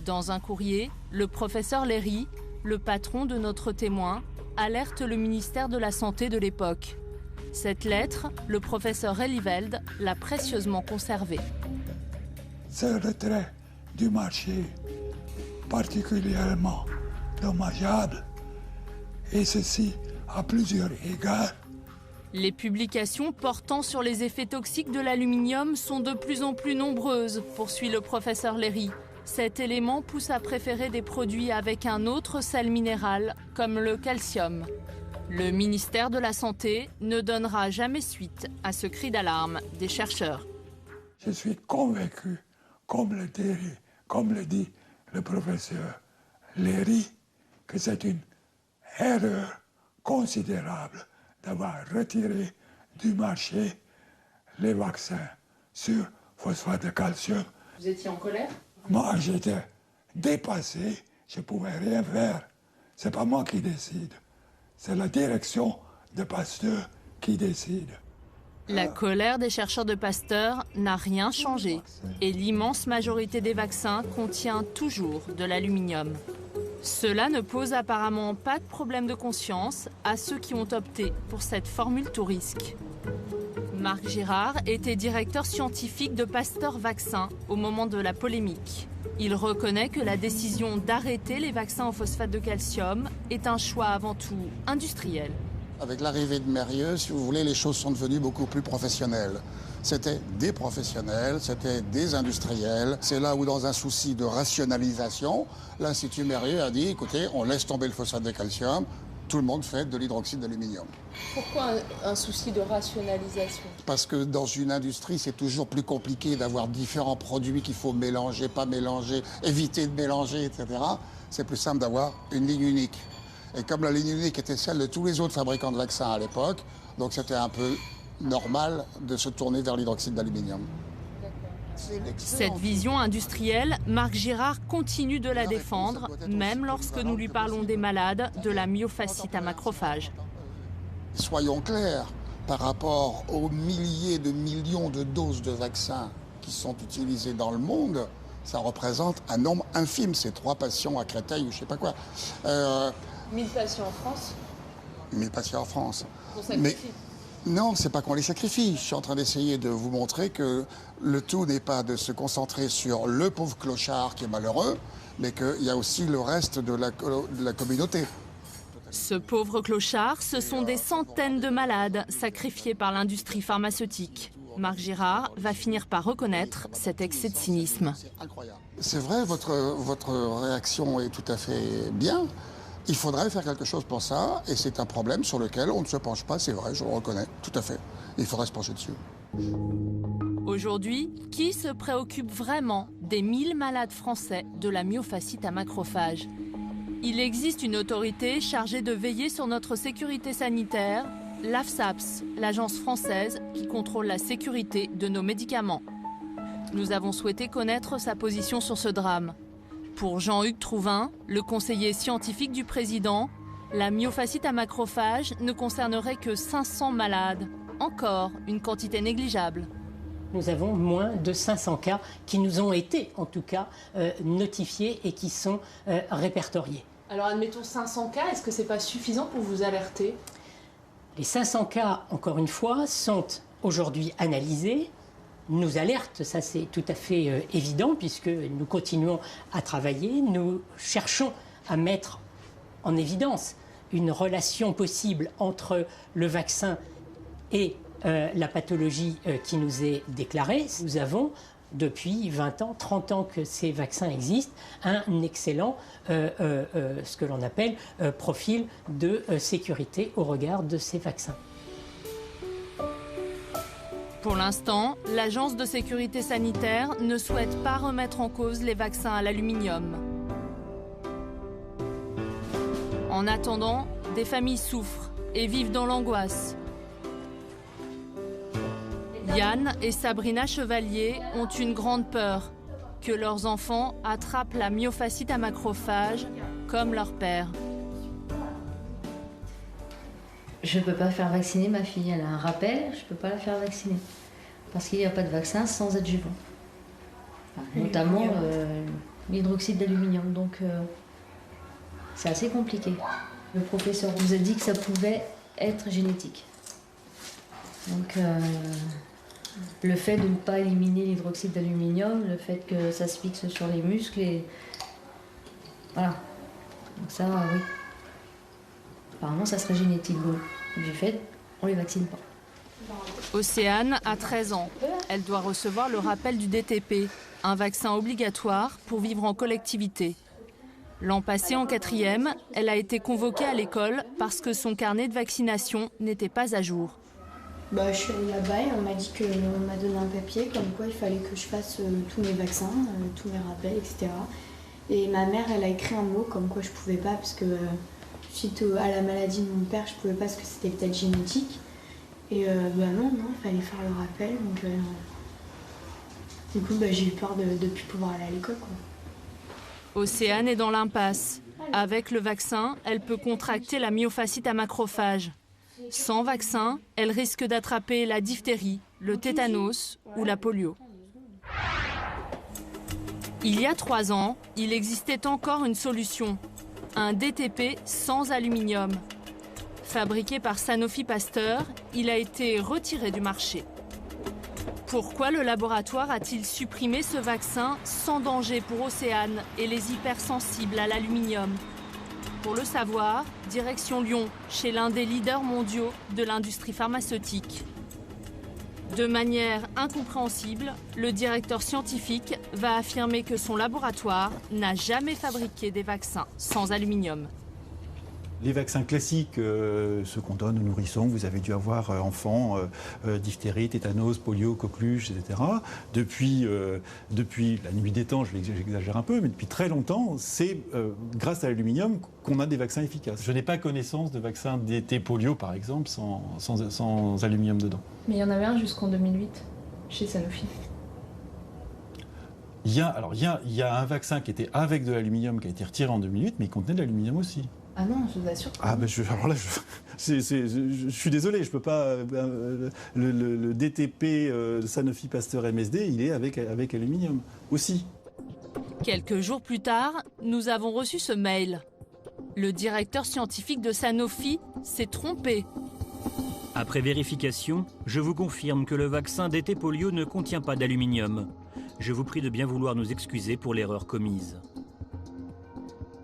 Dans un courrier, le professeur Léry, le patron de notre témoin, alerte le ministère de la Santé de l'époque. Cette lettre, le professeur Relliveld l'a précieusement conservée. Ce retrait du marché particulièrement dommageable, et ceci à plusieurs égards. Les publications portant sur les effets toxiques de l'aluminium sont de plus en plus nombreuses, poursuit le professeur Léry. Cet élément pousse à préférer des produits avec un autre sel minéral, comme le calcium. Le ministère de la Santé ne donnera jamais suite à ce cri d'alarme des chercheurs. Je suis convaincu, comme le dit le professeur Léry, que c'est une erreur considérable d'avoir retiré du marché les vaccins sur phosphate de calcium. Vous étiez en colère ? Moi, j'étais dépassé, je ne pouvais rien faire. C'est pas moi qui décide, c'est la direction de Pasteur qui décide. La colère des chercheurs de Pasteur n'a rien changé et l'immense majorité des vaccins contient toujours de l'aluminium. Cela ne pose apparemment pas de problème de conscience à ceux qui ont opté pour cette formule tout risque. Marc Girard était directeur scientifique de Pasteur Vaccins au moment de la polémique. Il reconnaît que la décision d'arrêter les vaccins au phosphate de calcium est un choix avant tout industriel. Avec l'arrivée de Mérieux, si vous voulez, les choses sont devenues beaucoup plus professionnelles. C'était des professionnels, c'était des industriels. C'est là où, dans un souci de rationalisation, l'Institut Mérieux a dit, écoutez, on laisse tomber le phosphate de calcium, tout le monde fait de l'hydroxyde d'aluminium. Pourquoi un souci de rationalisation ? Parce que dans une industrie, c'est toujours plus compliqué d'avoir différents produits qu'il faut mélanger, pas mélanger, éviter de mélanger, etc. C'est plus simple d'avoir une ligne unique. Et comme la ligne unique était celle de tous les autres fabricants de vaccins à l'époque, donc c'était un peu normal de se tourner vers l'hydroxyde d'aluminium. Cette vision industrielle, Marc Girard continue de la défendre, même lorsque nous lui parlons des malades de la myofasciite à macrophages. Soyons clairs, par rapport aux milliers de millions de doses de vaccins qui sont utilisées dans le monde, ça représente un nombre infime. C'est 3 patients à Créteil ou je ne sais pas quoi. 1000 patients en France ? 1000 patients en France. On sacrifie. Non, c'est pas qu'on les sacrifie. Je suis en train d'essayer de vous montrer que le tout n'est pas de se concentrer sur le pauvre clochard qui est malheureux, mais qu'il y a aussi le reste de la communauté. Ce pauvre clochard, ce sont des centaines de malades sacrifiés par l'industrie pharmaceutique. Marc Girard va finir par reconnaître cet excès de cynisme. C'est vrai, votre réaction est tout à fait bien. Il faudrait faire quelque chose pour ça, et c'est un problème sur lequel on ne se penche pas, c'est vrai, je le reconnais, tout à fait. Il faudrait se pencher dessus. Aujourd'hui, qui se préoccupe vraiment des 1000 malades français de la myofasciite à macrophages ? Il existe une autorité chargée de veiller sur notre sécurité sanitaire, l'AFSAPS, l'agence française qui contrôle la sécurité de nos médicaments. Nous avons souhaité connaître sa position sur ce drame. Pour Jean-Hugues Trouvin, le conseiller scientifique du président, la myofasciite à macrophages ne concernerait que 500 malades. Encore une quantité négligeable. Nous avons moins de 500 cas qui nous ont été, en tout cas, notifiés et qui sont répertoriés. Alors admettons 500 cas, est-ce que c'est pas suffisant pour vous alerter ? Les 500 cas, encore une fois, sont aujourd'hui analysés, nous alertent, ça c'est tout à fait évident, puisque nous continuons à travailler, nous cherchons à mettre en évidence une relation possible entre le vaccin et la pathologie qui nous est déclarée. Nous avons, depuis 20 ans, 30 ans que ces vaccins existent, un excellent, ce que l'on appelle, profil de sécurité au regard de ces vaccins. Pour l'instant, l'Agence de sécurité sanitaire ne souhaite pas remettre en cause les vaccins à l'aluminium. En attendant, des familles souffrent et vivent dans l'angoisse. Yann et Sabrina Chevalier ont une grande peur que leurs enfants attrapent la myofasciite à macrophages comme leur père. Je ne peux pas faire vacciner ma fille, elle a un rappel, je ne peux pas la faire vacciner. Parce qu'il n'y a pas de vaccin sans adjuvant. Enfin, notamment l'hydroxyde d'aluminium, donc c'est assez compliqué. Le professeur vous a dit que ça pouvait être génétique. Donc le fait de ne pas éliminer l'hydroxyde d'aluminium, le fait que ça se fixe sur les muscles, et voilà. Donc ça, oui. Apparemment, ça serait génétique. Donc, du fait, on les vaccine pas. Océane a 13 ans. Elle doit recevoir le rappel du DTP, un vaccin obligatoire pour vivre en collectivité. L'an passé, en 4e, elle a été convoquée à l'école parce que son carnet de vaccination n'était pas à jour. Je suis allée là-bas et on m'a dit qu'on m'a donné un papier comme quoi il fallait que je fasse tous mes vaccins, tous mes rappels, etc. Et ma mère, elle a écrit un mot comme quoi je pouvais pas parce que suite à la maladie de mon père, je pouvais pas parce que c'était peut-être génétique. Et non, il fallait faire le rappel. Donc, du coup, j'ai eu peur de ne plus pouvoir aller à l'école, quoi. Océane est dans l'impasse. Avec le vaccin, elle peut contracter la myofasciite à macrophages. Sans vaccin, elle risque d'attraper la diphtérie, le tétanos ou la polio. Il y a 3 ans, il existait encore une solution. Un DTP sans aluminium. Fabriqué par Sanofi Pasteur, il a été retiré du marché. Pourquoi le laboratoire a-t-il supprimé ce vaccin sans danger pour Océane et les hypersensibles à l'aluminium? Pour le savoir, direction Lyon, chez l'un des leaders mondiaux de l'industrie pharmaceutique. De manière incompréhensible, le directeur scientifique va affirmer que son laboratoire n'a jamais fabriqué des vaccins sans aluminium. Les vaccins classiques, ceux qu'on donne aux nourrissons, vous avez dû avoir enfants, diphtérie, tétanos, polio, coqueluche, etc. Depuis la nuit des temps, j'exagère un peu, mais depuis très longtemps, c'est grâce à l'aluminium qu'on a des vaccins efficaces. Je n'ai pas connaissance de vaccins DT polio, par exemple, sans aluminium dedans. Mais il y en avait un jusqu'en 2008, chez Sanofi. Il y a un vaccin qui était avec de l'aluminium, qui a été retiré en 2008, mais il contenait de l'aluminium aussi. Ah non, je vous assure. Je suis désolé, je peux pas. Le DTP Sanofi Pasteur MSD, il est avec aluminium aussi. Quelques jours plus tard, nous avons reçu ce mail. Le directeur scientifique de Sanofi s'est trompé. Après vérification, je vous confirme que le vaccin DT polio ne contient pas d'aluminium. Je vous prie de bien vouloir nous excuser pour l'erreur commise.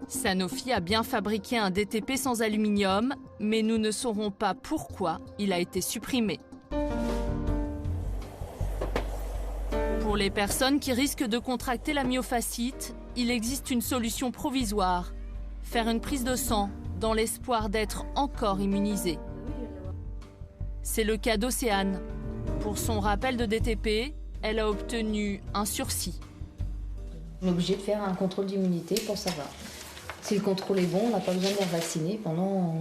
Sanofi a bien fabriqué un DTP sans aluminium, mais nous ne saurons pas pourquoi il a été supprimé. Pour les personnes qui risquent de contracter la myofasciite, il existe une solution provisoire. Faire une prise de sang dans l'espoir d'être encore immunisé. C'est le cas d'Océane. Pour son rappel de DTP, elle a obtenu un sursis. On est obligé de faire un contrôle d'immunité pour savoir. Si le contrôle est bon, on n'a pas besoin de les vacciner pendant...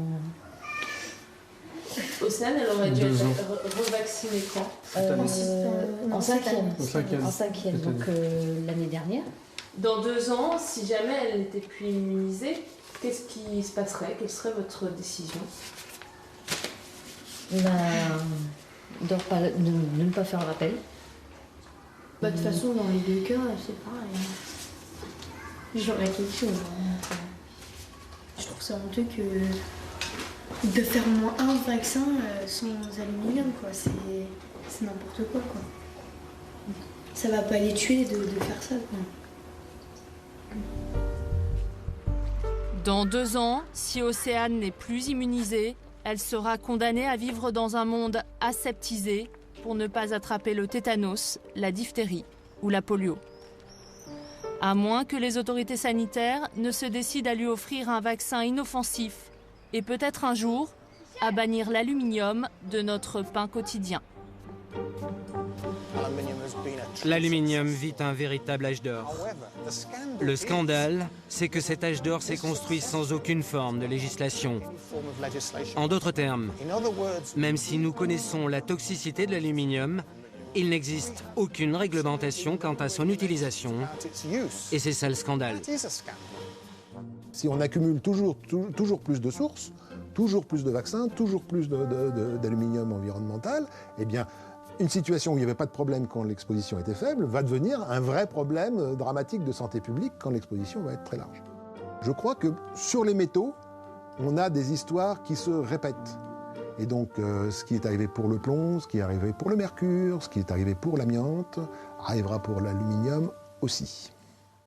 Océane, elle aurait dû être revaccinée quand En 5e. En 5e, donc l'année dernière. Dans 2 ans, si jamais elle n'était plus immunisée, qu'est-ce qui se passerait? Quelle serait votre décision? De ne pas faire rappel. De toute façon, dans les 2 cas, c'est pareil. J'aurais quelque chose. Je trouve ça honteux de faire au moins un vaccin sans aluminium, quoi. C'est n'importe quoi, quoi. Ça va pas les tuer de faire ça, quoi. Dans 2 ans, si Océane n'est plus immunisée, elle sera condamnée à vivre dans un monde aseptisé pour ne pas attraper le tétanos, la diphtérie ou la polio. À moins que les autorités sanitaires ne se décident à lui offrir un vaccin inoffensif et peut-être un jour à bannir l'aluminium de notre pain quotidien. L'aluminium vit un véritable âge d'or. Le scandale, c'est que cet âge d'or s'est construit sans aucune forme de législation. En d'autres termes, même si nous connaissons la toxicité de l'aluminium, il n'existe aucune réglementation quant à son utilisation. Et c'est ça le scandale. Si on accumule toujours plus de sources, toujours plus de vaccins, toujours plus d'aluminium environnemental, eh bien, une situation où il n'y avait pas de problème quand l'exposition était faible va devenir un vrai problème dramatique de santé publique quand l'exposition va être très large. Je crois que sur les métaux, on a des histoires qui se répètent. Et donc, ce qui est arrivé pour le plomb, ce qui est arrivé pour le mercure, ce qui est arrivé pour l'amiante, arrivera pour l'aluminium aussi.